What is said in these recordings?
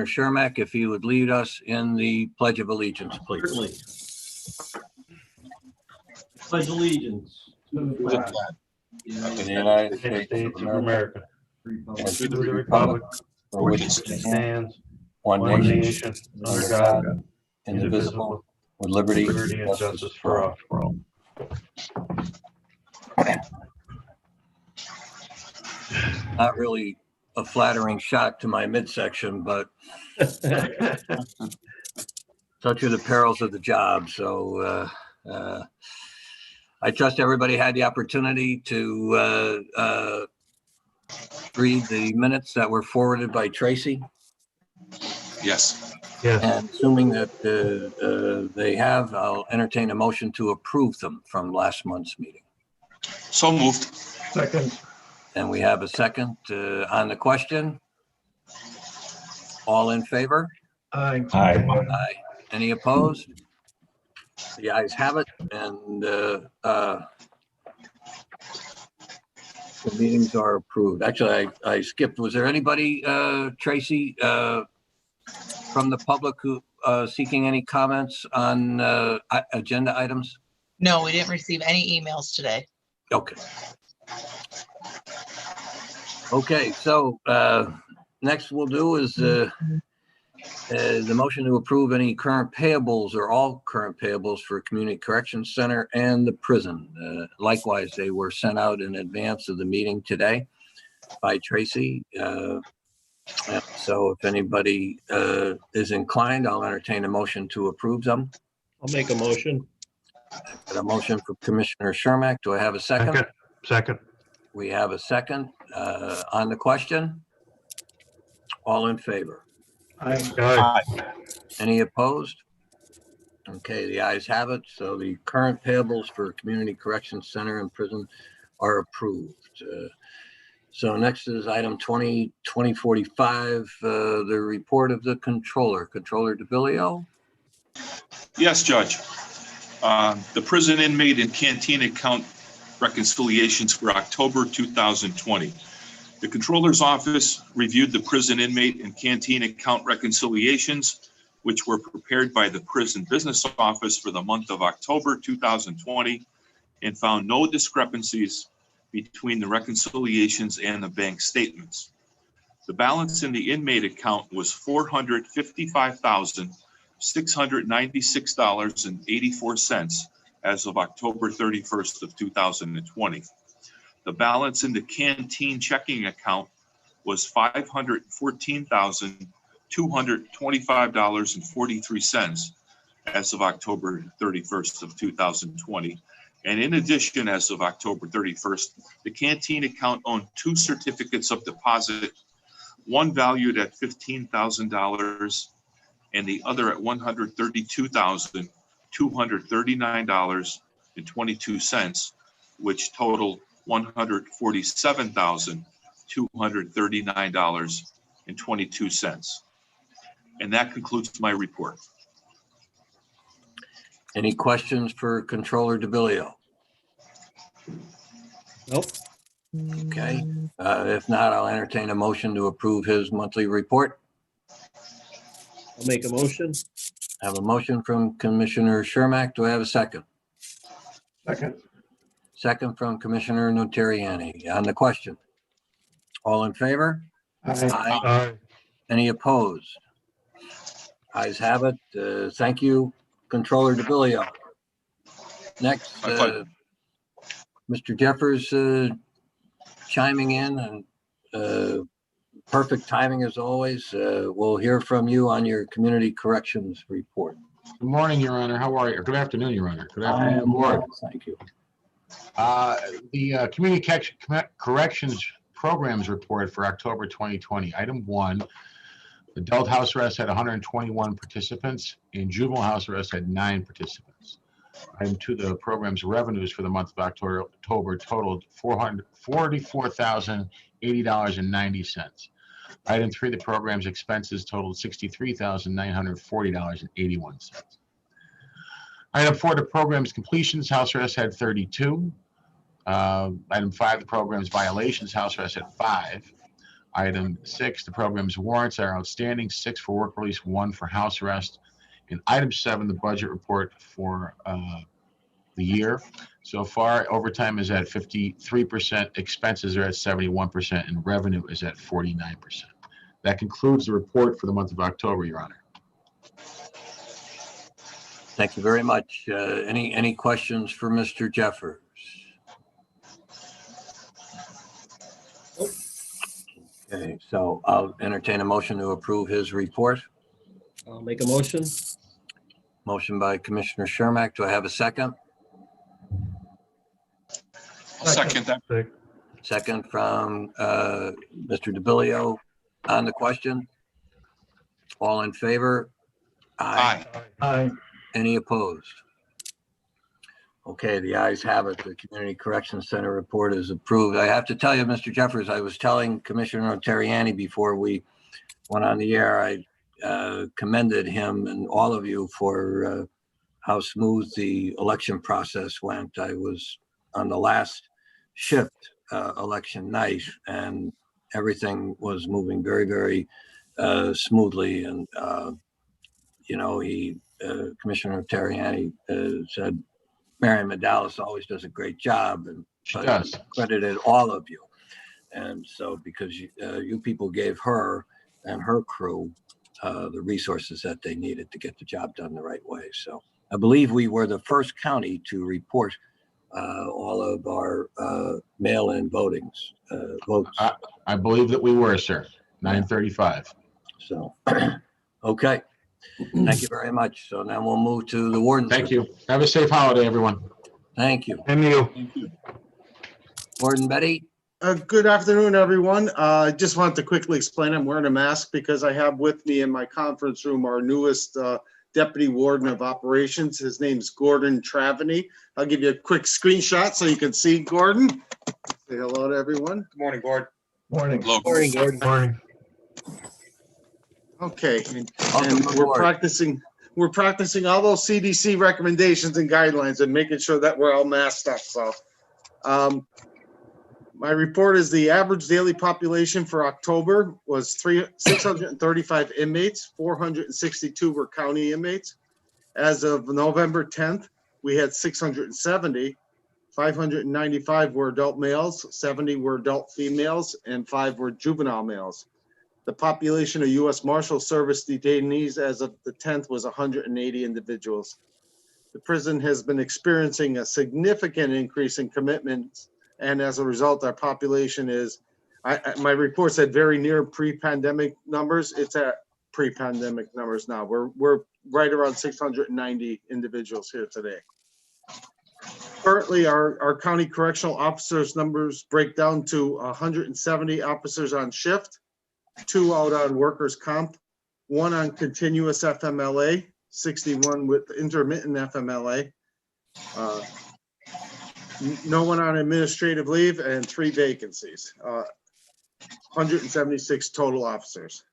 Shermack, if he would lead us in the Pledge of Allegiance, please. Certainly. Pledge allegiance to the flag of the United States of America, and to the republic for which it stands, one nation, under God, indivisible, with liberty and justice for all. Not really a flattering shot to my midsection, but such are the perils of the job. So I trust everybody had the opportunity to read the minutes that were forwarded by Tracy. Yes. Yes. And assuming that they have, I'll entertain a motion to approve them from last month's meeting. So moved. Second. And we have a second on the question. All in favor? Aye. Aye. Any opposed? The ayes have it, and the meetings are approved. Actually, I skipped. Was there anybody, Tracy, from the public who seeking any comments on agenda items? No, we didn't receive any emails today. Okay. Okay, so next we'll do is the motion to approve any current payables or all current payables for Community Corrections Center and the prison. Likewise, they were sent out in advance of the meeting today by Tracy. So if anybody is inclined, I'll entertain a motion to approve them. I'll make a motion. Got a motion from Commissioner Shermack. Do I have a second? Second. We have a second on the question. All in favor? Aye. Any opposed? Okay, the ayes have it. So the current payables for Community Corrections Center and prison are approved. So next is item 2045, the report of the Controller DeBillio. Yes, Judge. The prison inmate and canteen account reconciliations for October 2020. The Controller's Office reviewed the prison inmate and canteen account reconciliations, which were prepared by the Prison Business Office for the month of October 2020, and found no discrepancies between the reconciliations and the bank statements. The balance in the inmate account was $455,696.84 as of October 31st of 2020. The balance in the canteen checking account was $514,225.43 as of October 31st of 2020. And in addition, as of October 31st, the canteen account owned two certificates of deposit, one valued at $15,000 and the other at $132,239.22, which totaled $147,239.22. And that concludes my report. Any questions for Controller DeBillio? Nope. Okay, if not, I'll entertain a motion to approve his monthly report. I'll make a motion. I have a motion from Commissioner Shermack. Do I have a second? Second. Second from Commissioner Notarianni. On the question. All in favor? Aye. Any opposed? Ayes have it. Thank you, Controller DeBillio. Next, Mr. Jeffers chiming in, and perfect timing as always. We'll hear from you on your community corrections report. Good morning, Your Honor. How are you? Or good afternoon, Your Honor. Good I afternoon, am Board. well, thank you. The Community Corrections Programs Report for October 2020. Item 1, adult house arrest had 121 participants and juvenile house arrest had 9 participants. Item 2, the program's revenues for the month of October totaled $444,080.90. Item 3, the program's expenses totaled $63,940.81. Item 4, the program's completions, house arrest had 32. Item 5, the program's violations, house arrest had 5. Item 6, the program's warrants are outstanding, 6 for work release, 1 for house arrest. And item 7, the budget report for the year. So far, overtime is at 53%, expenses are at 71%, and revenue is at 49%. That concludes the report for the month of October, Your Honor. Thank you very much. Any questions for Mr. Jeffers? Okay, so I'll entertain a motion to approve his report. I'll make a motion. Motion by Commissioner Shermack. Do I have a second? I'll second that. Second from Mr. DeBillio on the question. All in favor? Aye. Aye. Any opposed? Okay, the ayes have it. The Community Corrections Center report is approved. I have to tell you, Mr. Jeffers, I was telling Commissioner Terriani before we went on the air, I commended him and all of you for how smooth the election process went. I was on the last shift election night, and everything was moving very, very smoothly. And, you know, Commissioner Terriani said, Marion Medalis always does a great job, and She does. credited all of you. And so because you people gave her and her crew the resources that they needed to get the job done the right way. So I believe we were the first county to report all of our mail-in votes. I believe that we were, sir. 9:35. So, okay. Thank you very much. So now we'll move to the warden's. Thank you. Have a safe holiday, everyone. Thank you. And you. Warden Betty? Good afternoon, everyone. I just wanted to quickly explain, I'm wearing a mask because I have with me in my conference room our newest Deputy Warden of Operations. His name's Gordon Travany. I'll give you a quick screenshot so you can see Gordon. Say hello to everyone. Good morning, Gordon. Morning. Hello. Morning, Gordon. Morning. Okay, Welcome and aboard. we're practicing all those CDC recommendations and guidelines and making sure that we're all masked up. So my report is the average daily population for October was 635 inmates, 462 were county inmates. As of November 10th, we had 670, 595 were adult males, 70 were adult females, and 5 were juvenile males. The population of U.S. Marshal Service detainees as of the 10th was 180 individuals. The prison has been experiencing a significant increase in commitments, and as a result, our population is, my report said very near pre-pandemic numbers. It's at pre-pandemic numbers now. We're right around 690 individuals here today. Currently, our county correctional officers numbers break down to 170 officers on shift, 2 out on workers' comp, 1 on continuous FMLA, 61 with intermittent FMLA, no one on administrative leave, and 3 vacancies, 176 total officers.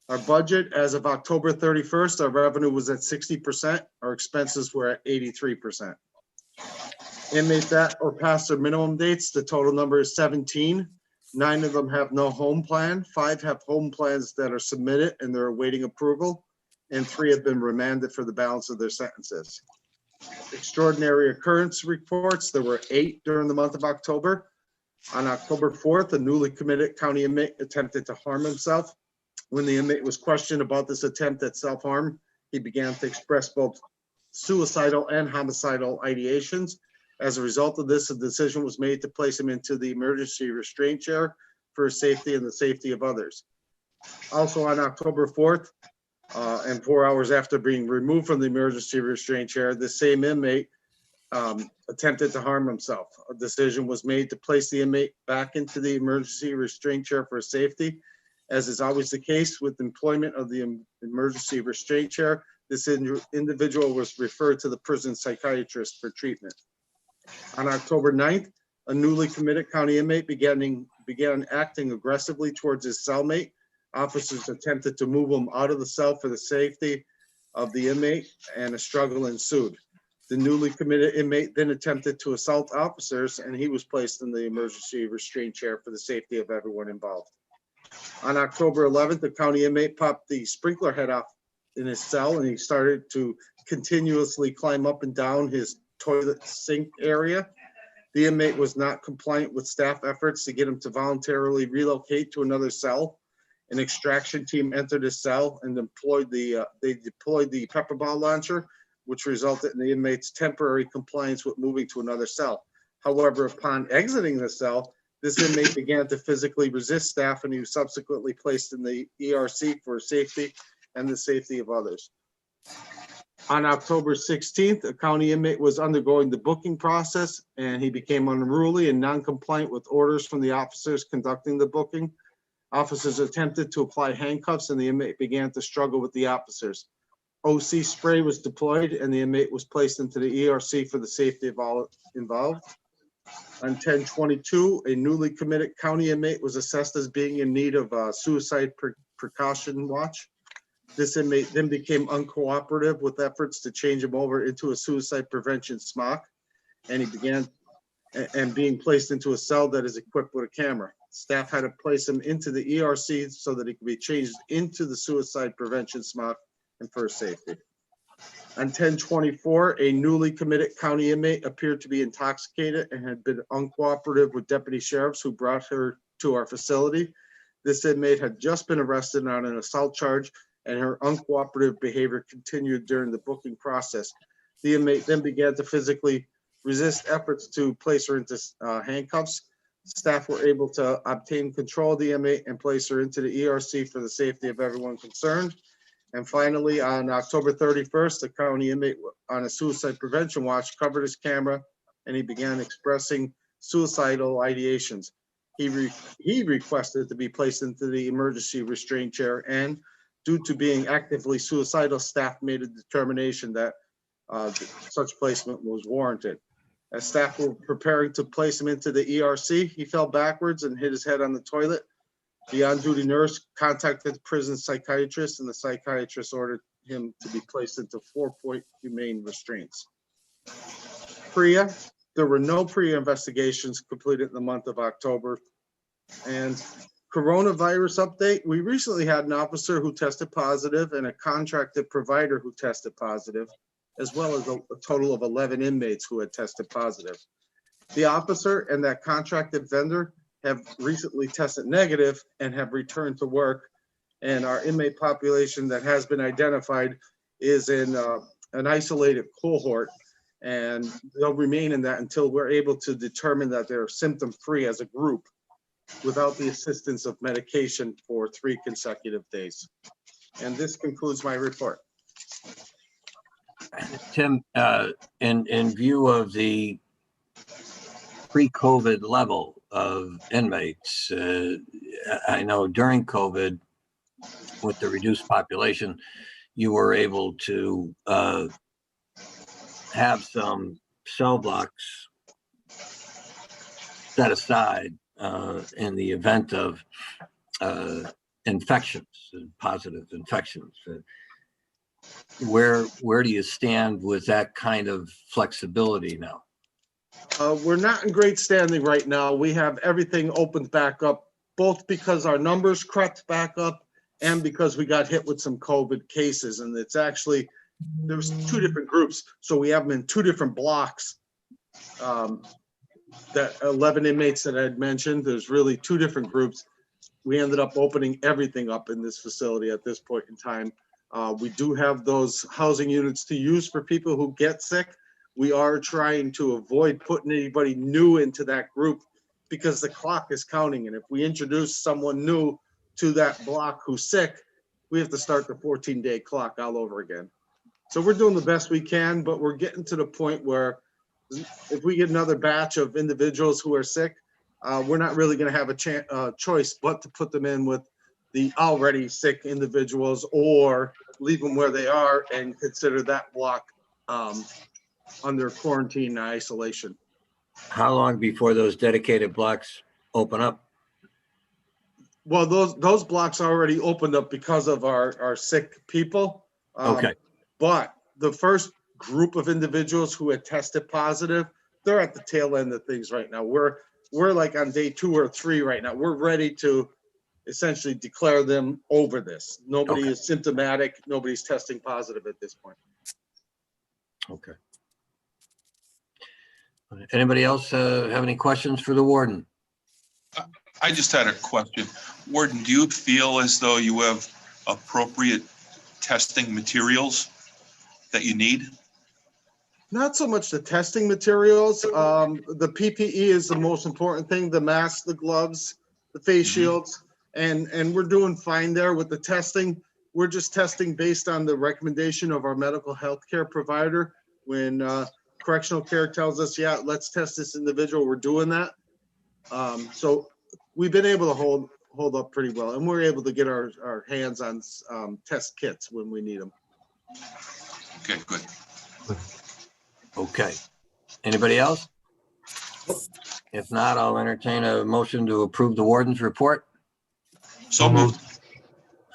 Our budget as of October 31st, our revenue was at 60%, our expenses were at 83%. Inmates at or past their minimum dates, the total number is 17. 9 of them have no home plan. 5 have home plans that are submitted and they're awaiting approval. And 3 have been remanded for the balance of their sentences. Extraordinary occurrence reports, there were 8 during the month of October. On October 4th, a newly committed county inmate attempted to harm himself. When the inmate was questioned about this attempt at self-harm, he began to express both suicidal and homicidal ideations. As a result of this, a decision was made to place him into the emergency restraint chair for his safety and the safety of others. Also on October 4th, and 4 hours after being removed from the emergency restraint chair, the same inmate attempted to harm himself. A decision was made to place the inmate back into the emergency restraint chair for safety. As is always the case with employment of the emergency restraint chair, this individual was referred to the prison psychiatrist for treatment. On October 9th, a newly committed county inmate began acting aggressively towards his cellmate. Officers attempted to move him out of the cell for the safety of the inmate, and a struggle ensued. The newly committed inmate then attempted to assault officers, and he was placed in the emergency restraint chair for the safety of everyone involved. On October 11th, the county inmate popped the sprinkler head off in his cell, and he started to continuously climb up and down his toilet sink area. The inmate was not compliant with staff efforts to get him to voluntarily relocate to another cell. An extraction team entered his cell and deployed the pepper ball launcher, which resulted in the inmate's temporary compliance with moving to another cell. However, upon exiting the cell, this inmate began to physically resist staff, and he was subsequently placed in the ERC for safety and the safety of others. On October 16th, a county inmate was undergoing the booking process, and he became unruly and non-compliant with orders from the officers conducting the booking. Officers attempted to apply handcuffs, and the inmate began to struggle with the officers. OC spray was deployed, and the inmate was placed into the ERC for the safety of all involved. On 10/22, a newly committed county inmate was assessed as being in need of a suicide precaution watch. This inmate then became uncooperative with efforts to change him over into a suicide prevention smock, and he began being placed into a cell that is equipped with a camera. Staff had to place him into the ERC so that he could be changed into the suicide prevention smock and for safety. On 10/24, a newly committed county inmate appeared to be intoxicated and had been uncooperative with deputy sheriffs who brought her to our facility. This inmate had just been arrested on an assault charge, and her uncooperative behavior continued during the booking process. The inmate then began to physically resist efforts to place her into handcuffs. Staff were able to obtain control of the inmate and place her into the ERC for the safety of everyone concerned. And finally, on October 31st, the county inmate on a suicide prevention watch covered his camera, and he began expressing suicidal ideations. He requested to be placed into the emergency restraint chair, and due to being actively suicidal, staff made a determination that such placement was warranted. As staff were preparing to place him into the ERC, he fell backwards and hit his head on the toilet. The on-duty nurse contacted the prison psychiatrist, and the psychiatrist ordered him to be placed into 4-point humane restraints. PREA, there were no PREA investigations completed in the month of October. And coronavirus update, we recently had an officer who tested positive and a contracted provider who tested positive, as well as a total of 11 inmates who had tested positive. The officer and that contracted vendor have recently tested negative and have returned to work. And our inmate population that has been identified is in an isolated cohort, and they'll remain in that until we're able to determine that they're symptom-free as a group without the assistance of medication for 3 consecutive days. And this concludes my report. Tim, in view of the pre-COVID level of inmates, I know during COVID, with the reduced population, you were able to have some cell blocks set aside in the event of infections, positive infections. Where do you stand with that kind of flexibility now? We're not in great standing right now. We have everything opened back up, both because our numbers crept back up and because we got hit with some COVID cases. And it's actually, there's 2 different groups. So we have them in 2 different blocks. That 11 inmates that I had mentioned, there's really 2 different groups. We ended up opening everything up in this facility at this point in time. We do have those housing units to use for people who get sick. We are trying to avoid putting anybody new into that group because the clock is counting. And if we introduce someone new to that block who's sick, we have to start the 14-day clock all over again. So we're doing the best we can, but we're getting to the point where if we get another batch of individuals who are sick, we're not really going to have a choice but to put them in with the already sick individuals or leave them where they are and consider that block under quarantine and isolation. How long before those dedicated blocks open up? Well, those blocks already opened up because of our sick people. Okay. But the first group of individuals who had tested positive, they're at the tail end of things right now. We're like on day 2 or 3 right now. We're ready to essentially declare them over this. Nobody Okay. is symptomatic. Nobody's testing positive at this point. Okay. Anybody else have any questions for the warden? I just had a question. Warden, do you feel as though you have appropriate testing materials that you need? Not so much the testing materials. The PPE is the most important thing, the masks, the gloves, the face shields, and we're doing fine there with the testing. We're just testing based on the recommendation of our medical health care provider. When correctional care tells us, yeah, let's test this individual, we're doing that. So we've been able to hold up pretty well, and we're able to get our hands on test kits when we need them. Okay, good. Okay. Anybody else? If not, I'll entertain a motion to approve the warden's report. So moved.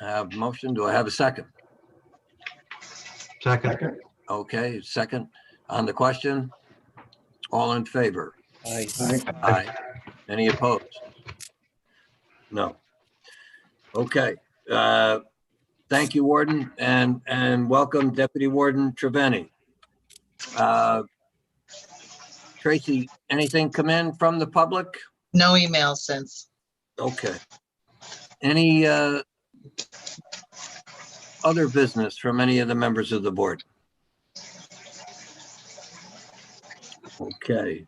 I have a motion. Do I have a second? Second. Okay, second on the question. All in favor? Aye. Aye. Any opposed? No. Okay. Thank you, Warden, and welcome Deputy Warden Treveni. Tracy, anything come in from the public? No emails since. Okay. Any other business from any of the members of the board? Okay.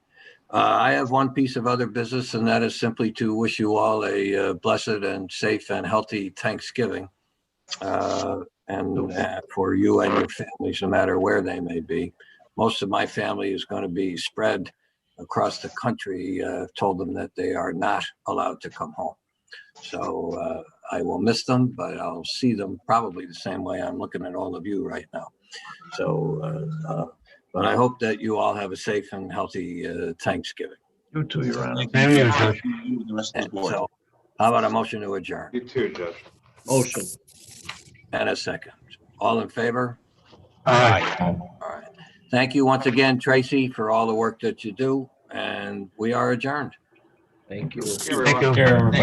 I have one piece of other business, and that is simply to wish you all a blessed and safe and healthy Thanksgiving. And for you and your families, no matter where they may be. Most of my family is going to be spread across the country. I've told them that they are not allowed to come home. So I will miss them, but I'll see them probably the same way I'm looking at all of you right now. So, but I hope that you all have a safe and healthy Thanksgiving. You too, Your Honor. Thank you. Same here, Judge. You and the rest of the And board. so how about a motion to adjourn? You too, Judge. Motion. And a second. All in favor? Aye. All right. Thank you once again, Tracy, for all the work that you do, and we are adjourned. Thank you. Thank you. Take care, everybody.